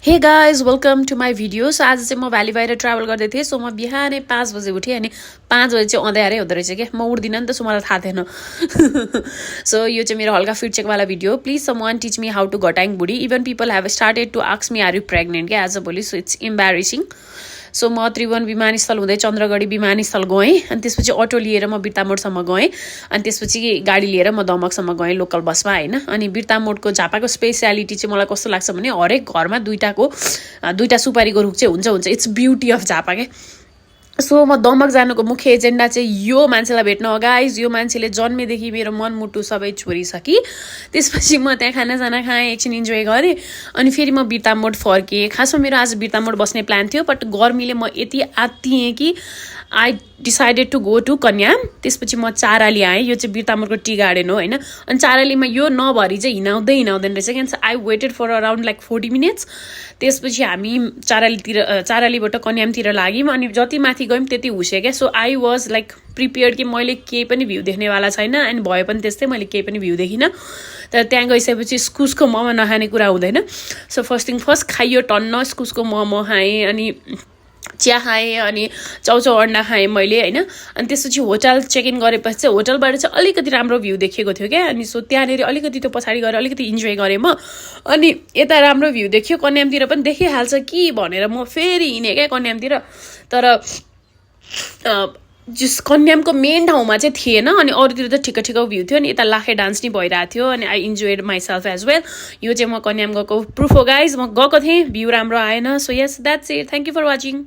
हे guys welcome to my video. So आज चाहिँ म भ्याली बाहिर ट्राभल गर्दै थिएँ। सो म बिहानै 5 बजे उठेँ अनि 5 बजे चाहिँ अँध्यारै हुँदो रहेछ क्या। म उठ्दिनँ नि त, सो मलाई थाहा थिएन। सो यो चाहिँ मेरो हल्का फिट चेकवाला भिडियो हो। Please someone teach me how to घटाङ बुढी। Even people have started to ask me are you pregnant क्या आज भोलि। So it's embarrassing. सो म त्रिभुवन विमानस्थल हुँदै चन्द्रगढी विमानस्थल गएँ अनि त्यसपछि अटो लिएर म बिर्तामोडसम्म गएँ अनि त्यसपछि गाडी लिएर म दमकसम्म गएँ लोकल बसमा होइन। अनि बिर्तामोडको झापाको स्पेसियालिटी चाहिँ मलाई कस्तो लाग्छ भने हरेक घरमा दुईटा सुपारीको रुख चाहिँ हुन्छ। इट्स ब्युटी अफ झापा क्या। सो म दमक जानुको मुख्य एजेन्डा चाहिँ यो मान्छेलाई भेट्न हो गाइज। यो मान्छेले जन्मेदेखि मेरो मनमुटु सबै छोडिसकी। त्यसपछि म त्यहाँ खानासाना खाएँ, एकछिन इन्जोय गरेँ अनि फेरि म बिर्तामोड फर्केँ। खासमा मेरो आज बिर्तामोड बस्ने प्लान थियो, बट गर्मीले म यति आत्तिएँ कि I decided to go to Kanyam. त्यसपछि म चाराली आएँ। यो चाहिँ बिर्तामोडको टी गार्डन हो होइन। अनि चारालीमा यो नभरि चाहिँ हिँडाउँदैन रहेछ क्या। I waited for around like 40 minutes. त्यसपछि हामी चारालीबाट कन्यामतिर लाग्यौँ अनि जति माथि गयौँ त्यति हुस्यो क्या। So I was like prepared कि मैले केही पनि भ्यू देख्नेवाला छैन अनि भयो पनि त्यस्तै, मैले केही पनि भ्यू देखिनँ। तर त्यहाँ गइसकेपछि इस्कुसको मोमो नखाने कुरा हुँदैन। सो फर्स्ट खाइयो टन्न इस्कुसको मोमो खाएँ अनि चिया खाएँ अनि चाउचाउ अन्डा खाएँ मैले होइन। अनि त्यसपछि होटल चेक इन गरेपछि चाहिँ होटलबाट चाहिँ अलिकति राम्रो भ्यू देखेको थियो क्या। अनि सो त्यहाँनिर अलिकति त्यो पछाडि गएर अलिकति इन्जोय गरेँ म। अनि यता राम्रो भ्यू देखियो, कन्यामतिर पनि देखिहाल्छ कि भनेर म फेरि हिँडेँ क्या कन्यामतिर। तर जस कन्यामको मेन ठाउँमा चाहिँ थिएन अनि अरूतिर त ठिक्क भ्यू थियो। अनि यता लाखे डान्स नि भइरहेको थियो अनि I enjoyed myself as well. यो चाहिँ म कन्याम गएको प्रुफ हो गाइज। म गएको थिएँ, भ्यू राम्रो आएन। So yes that's it. Thank you for watching.